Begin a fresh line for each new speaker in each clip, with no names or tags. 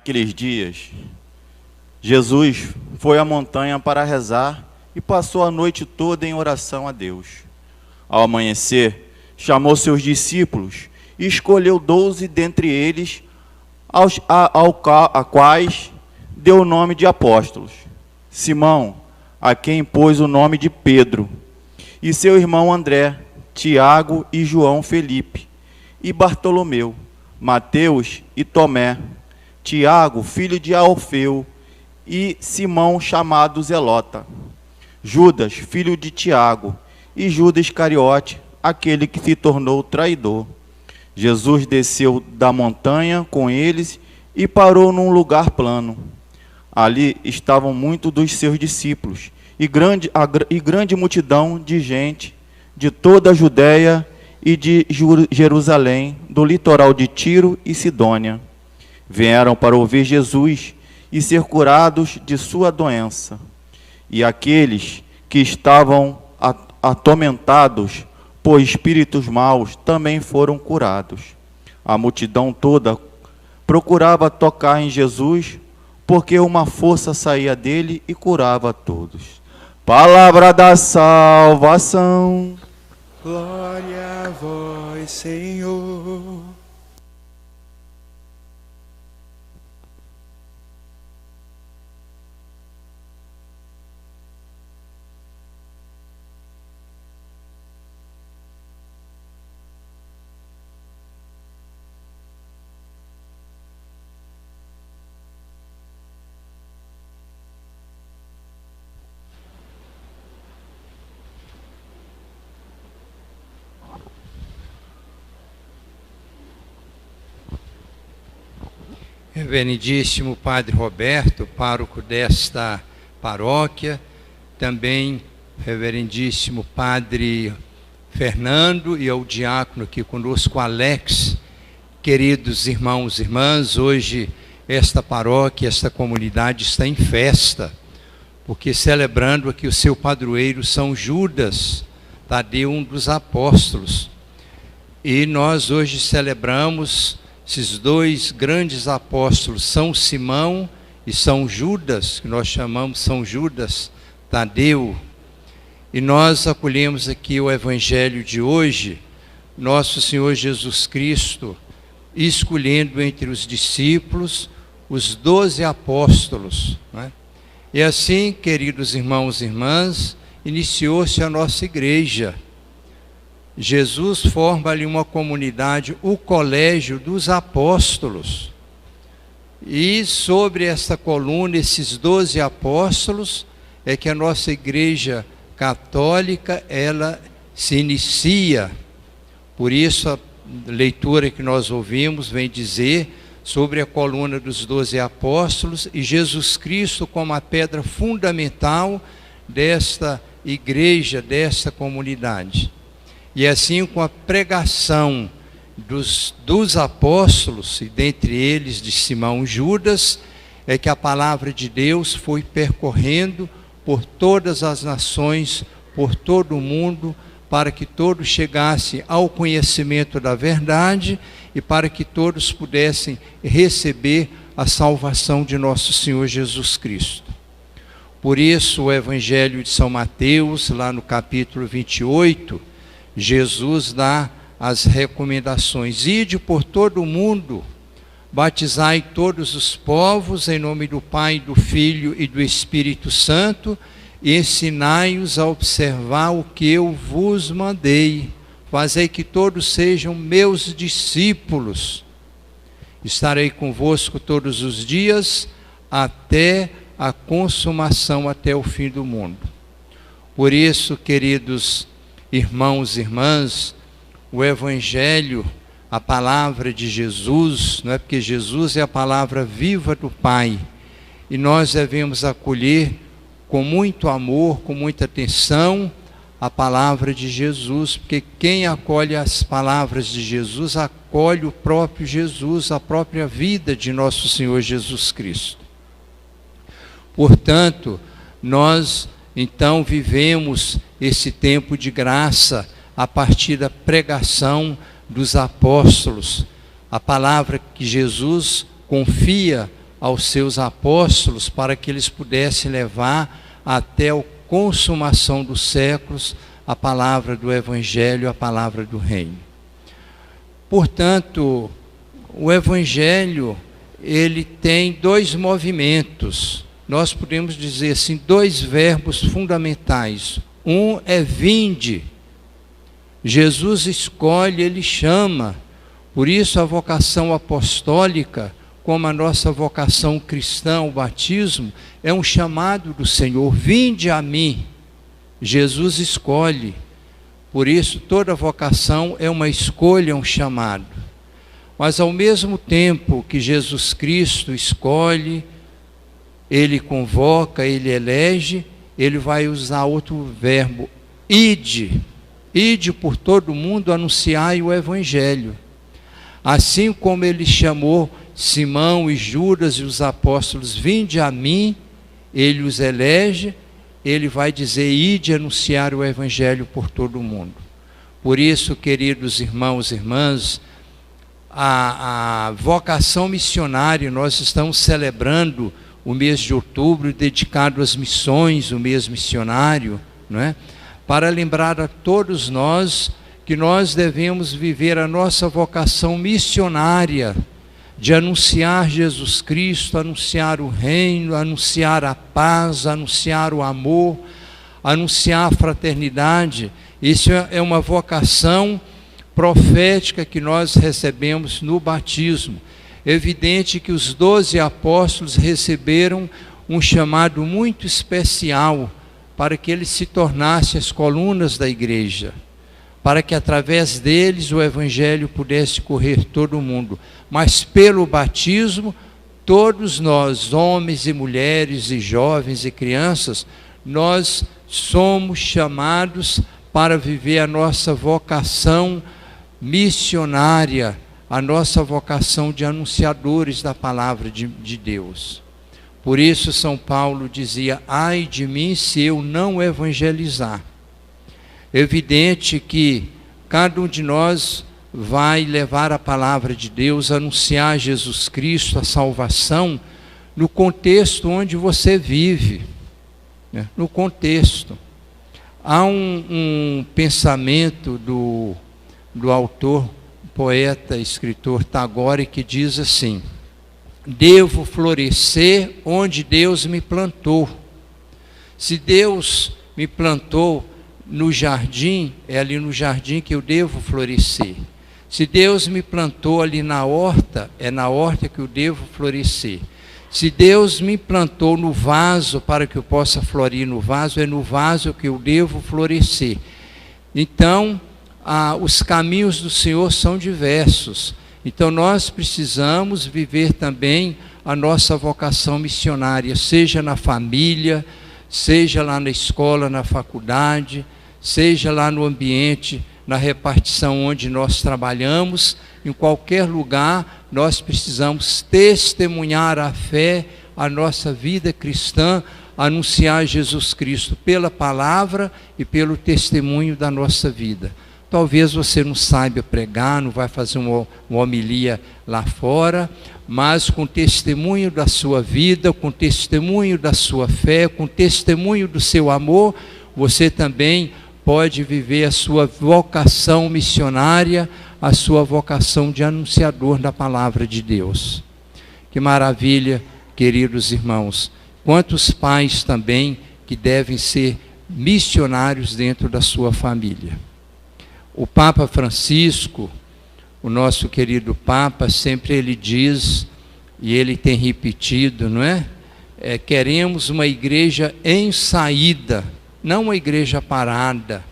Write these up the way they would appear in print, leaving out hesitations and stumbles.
Naqueles dias, Jesus foi à montanha para rezar e passou a noite toda em oração a Deus. Ao amanhecer, chamou seus discípulos e escolheu 12 dentre eles, a quais deu o nome de apóstolos: Simão, a quem pôs o nome de Pedro, e seu irmão André, Tiago e João Felipe, e Bartolomeu, Mateus e Tomé, Tiago, filho de Alfeu, e Simão, chamado Zelota, Judas, filho de Tiago, e Judas Iscariote, aquele que se tornou traidor. Jesus desceu da montanha com eles e parou num lugar plano. Ali estavam muitos dos seus discípulos e grande multidão de gente de toda a Judéia e de Jerusalém, do litoral de Tiro e Sidônia. Vieram para ouvir Jesus e ser curados de sua doença. E aqueles que estavam atormentados por espíritos maus também foram curados. A multidão toda procurava tocar em Jesus, porque uma força saía dele e curava a todos. Palavra da salvação.
Glória a vós, Senhor.
Reverendíssimo Padre Roberto, pároco desta paróquia, também Reverendíssimo Padre Fernando e ao diácono aqui conosco, Alex, queridos irmãos e irmãs, hoje esta paróquia, esta comunidade está em festa, porque celebrando aqui o seu padroeiro São Judas Tadeu, um dos apóstolos, e nós hoje celebramos esses dois grandes apóstolos, São Simão e São Judas, que nós chamamos São Judas Tadeu. E nós acolhemos aqui o Evangelho de hoje, nosso Senhor Jesus Cristo, escolhendo entre os discípulos os 12 apóstolos, né? E assim, queridos irmãos e irmãs, iniciou-se a nossa igreja. Jesus forma ali uma comunidade, o colégio dos apóstolos. E sobre essa coluna, esses 12 apóstolos, é que a nossa igreja católica, ela se inicia. Por isso a leitura que nós ouvimos vem dizer sobre a coluna dos 12 apóstolos e Jesus Cristo como a pedra fundamental desta igreja, desta comunidade. E assim, com a pregação dos apóstolos, e dentre eles de Simão Judas, é que a palavra de Deus foi percorrendo por todas as nações, por todo o mundo, para que todos chegassem ao conhecimento da verdade e para que todos pudessem receber a salvação de nosso Senhor Jesus Cristo. Por isso, o Evangelho de São Mateus, lá no capítulo 28, Jesus dá as recomendações: ide por todo o mundo, batizai todos os povos em nome do Pai, do Filho e do Espírito Santo, e ensinai-os a observar o que eu vos mandei. Fazei que todos sejam meus discípulos. Estarei convosco todos os dias, até a consumação, até o fim do mundo. Por isso, queridos irmãos e irmãs, o Evangelho, a palavra de Jesus, não é, porque Jesus é a palavra viva do Pai, e nós devemos acolher com muito amor, com muita atenção, a palavra de Jesus, porque quem acolhe as palavras de Jesus, acolhe o próprio Jesus, a própria vida de nosso Senhor Jesus Cristo. Portanto, nós então vivemos esse tempo de graça a partir da pregação dos apóstolos, a palavra que Jesus confia aos seus apóstolos para que eles pudessem levar até a consumação dos séculos a palavra do Evangelho, a palavra do Reino. Portanto, o Evangelho, ele tem dois movimentos. Nós podemos dizer assim, dois verbos fundamentais. Um é vinde. Jesus escolhe, ele chama. Por isso a vocação apostólica, como a nossa vocação cristã, o batismo, é um chamado do Senhor. Vinde a mim. Jesus escolhe. Por isso toda vocação é uma escolha, um chamado. Mas ao mesmo tempo que Jesus Cristo escolhe, ele convoca, ele elege, ele vai usar outro verbo, ide. Ide por todo mundo, anunciai o Evangelho. Assim como ele chamou Simão e Judas e os apóstolos, vinde a mim, ele os elege, ele vai dizer, ide anunciar o Evangelho por todo mundo. Por isso, queridos irmãos e irmãs, a vocação missionária, nós estamos celebrando o mês de outubro dedicado às missões, o mês missionário, não é? Para lembrar a todos nós que nós devemos viver a nossa vocação missionária de anunciar Jesus Cristo, anunciar o reino, anunciar a paz, anunciar o amor, anunciar a fraternidade. Isso é uma vocação profética que nós recebemos no batismo. É evidente que os 12 apóstolos receberam um chamado muito especial para que eles se tornassem as colunas da igreja, para que através deles o Evangelho pudesse correr todo o mundo. Mas pelo batismo, todos nós, homens e mulheres e jovens e crianças, nós somos chamados para viver a nossa vocação missionária, a nossa vocação de anunciadores da palavra de Deus. Por isso São Paulo dizia, ai de mim se eu não evangelizar. Evidente que cada um de nós vai levar a palavra de Deus, anunciar Jesus Cristo, a salvação, no contexto onde você vive, né? No contexto. Há um pensamento do autor, poeta, escritor Tagore, que diz assim, devo florescer onde Deus me plantou. Se Deus me plantou no jardim, é ali no jardim que eu devo florescer. Se Deus me plantou ali na horta, é na horta que eu devo florescer. Se Deus me plantou no vaso para que eu possa florir no vaso, é no vaso que eu devo florescer. Então, os caminhos do Senhor são diversos. Então nós precisamos viver também a nossa vocação missionária, seja na família, seja lá na escola, na faculdade, seja lá no ambiente, na repartição onde nós trabalhamos, em qualquer lugar, nós precisamos testemunhar a fé, a nossa vida cristã, anunciar Jesus Cristo pela palavra e pelo testemunho da nossa vida. Talvez você não saiba pregar, não vai fazer uma homilia lá fora, mas com testemunho da sua vida, com testemunho da sua fé, com testemunho do seu amor, você também pode viver a sua vocação missionária, a sua vocação de anunciador da palavra de Deus. Que maravilha, queridos irmãos. Quantos pais também que devem ser missionários dentro da sua família. O Papa Francisco, o nosso querido Papa, sempre ele diz, e ele tem repetido, não é? Queremos uma igreja em saída, não uma igreja parada.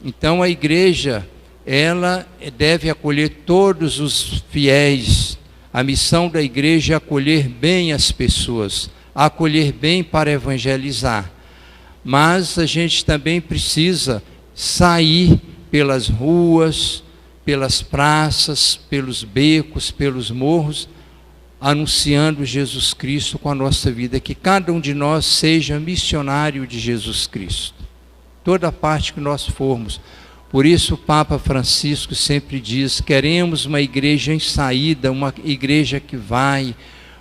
Então a igreja, ela deve acolher todos os fiéis. A missão da igreja é acolher bem as pessoas, acolher bem para evangelizar. Mas a gente também precisa sair pelas ruas, pelas praças, pelos becos, pelos morros, anunciando Jesus Cristo com a nossa vida, que cada um de nós seja missionário de Jesus Cristo, toda parte que nós formos. Por isso o Papa Francisco sempre diz, queremos uma igreja em saída, uma igreja que vai,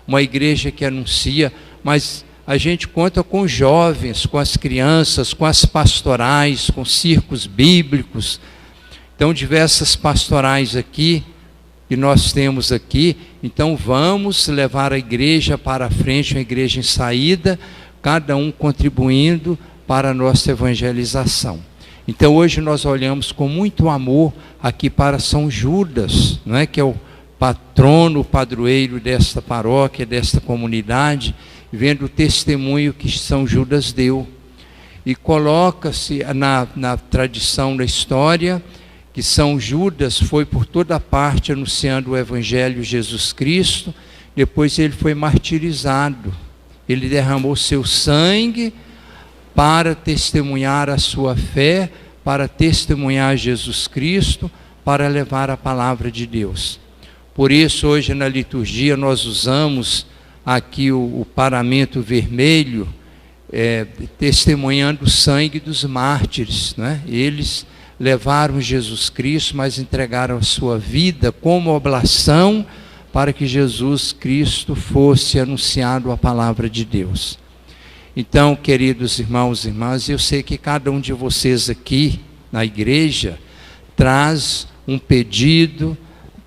uma igreja que anuncia, mas a gente conta com jovens, com as crianças, com as pastorais, com circos bíblicos. Então, diversas pastorais aqui, que nós temos aqui. Então, vamos levar a igreja para a frente, uma igreja em saída, cada um contribuindo para a nossa evangelização. Então, hoje nós olhamos com muito amor aqui para São Judas, não é? Que é o patrono, o padroeiro desta paróquia, desta comunidade, vendo o testemunho que São Judas deu. E coloca-se na tradição da história que São Judas foi por toda parte anunciando o Evangelho de Jesus Cristo. Depois ele foi martirizado. Ele derramou seu sangue para testemunhar a sua fé, para testemunhar Jesus Cristo, para levar a palavra de Deus. Por isso, hoje na liturgia, nós usamos aqui o paramento vermelho, testemunhando o sangue dos mártires, né? Eles levaram Jesus Cristo, mas entregaram a sua vida como oblação para que Jesus Cristo fosse anunciado a palavra de Deus. Então, queridos irmãos e irmãs, eu sei que cada um de vocês aqui na igreja traz um pedido,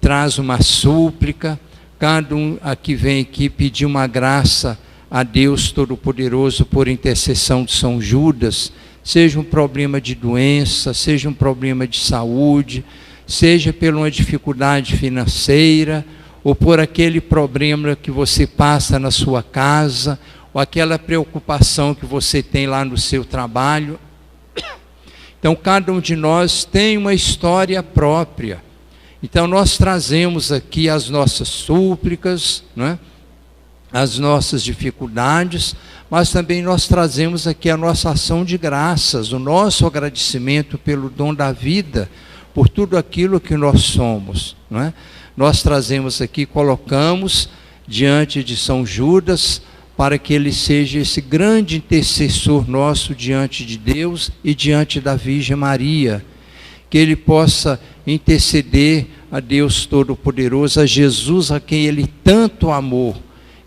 traz uma súplica, cada um aqui vem aqui pedir uma graça a Deus Todo-Poderoso por intercessão de São Judas, seja um problema de doença, seja um problema de saúde, seja por uma dificuldade financeira, ou por aquele problema que você passa na sua casa, ou aquela preocupação que você tem lá no seu trabalho. Então, cada um de nós tem uma história própria. Então, nós trazemos aqui as nossas súplicas, né? As nossas dificuldades, mas também nós trazemos aqui a nossa ação de graças, o nosso agradecimento pelo dom da vida, por tudo aquilo que nós somos, não é? Nós trazemos aqui, colocamos diante de São Judas, para que ele seja esse grande intercessor nosso diante de Deus e diante da Virgem Maria, que ele possa interceder a Deus Todo-Poderoso, a Jesus a quem ele tanto amou.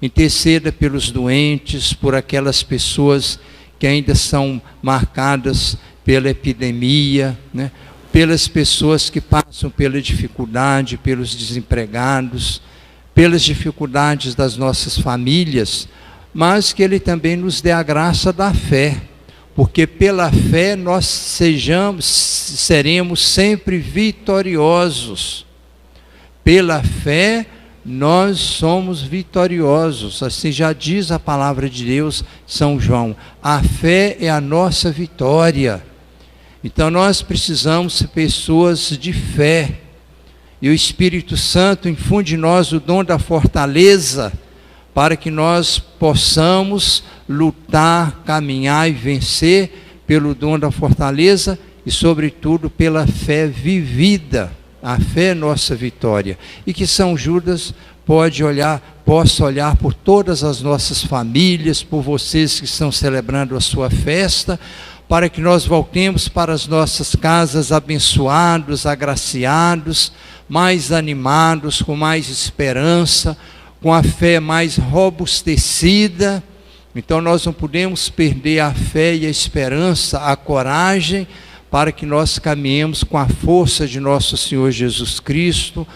Interceda pelos doentes, por aquelas pessoas que ainda são marcadas pela epidemia, né? Pelas pessoas que passam pela dificuldade, pelos desempregados, pelas dificuldades das nossas famílias, mas que ele também nos dê a graça da fé, porque pela fé nós seremos sempre vitoriosos. Pela fé nós somos vitoriosos, assim já diz a palavra de Deus, São João, a fé é a nossa vitória. Então nós precisamos ser pessoas de fé, e o Espírito Santo infunde em nós o dom da fortaleza, para que nós possamos lutar, caminhar e vencer pelo dom da fortaleza e sobretudo pela fé vivida. A fé é nossa vitória. E que São Judas possa olhar por todas as nossas famílias, por vocês que estão celebrando a sua festa, para que nós voltemos para as nossas casas abençoados, agraciados, mais animados, com mais esperança, com a fé mais robustecida. Então nós não podemos perder a fé e a esperança, a coragem, para que nós caminhemos com a força de nosso Senhor Jesus Cristo,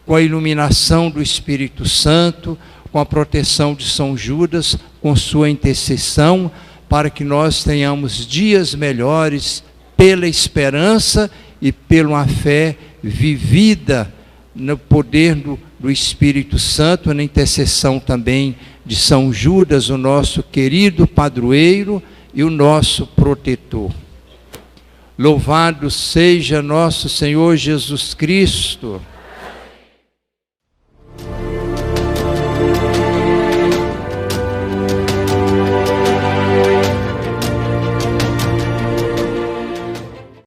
com a iluminação do Espírito Santo, com a proteção de São Judas, com sua intercessão, para que nós tenhamos dias melhores pela esperança e pela fé vivida no poder do Espírito Santo, na intercessão também de São Judas, o nosso querido padroeiro e o nosso protetor. Louvado seja nosso Senhor Jesus Cristo.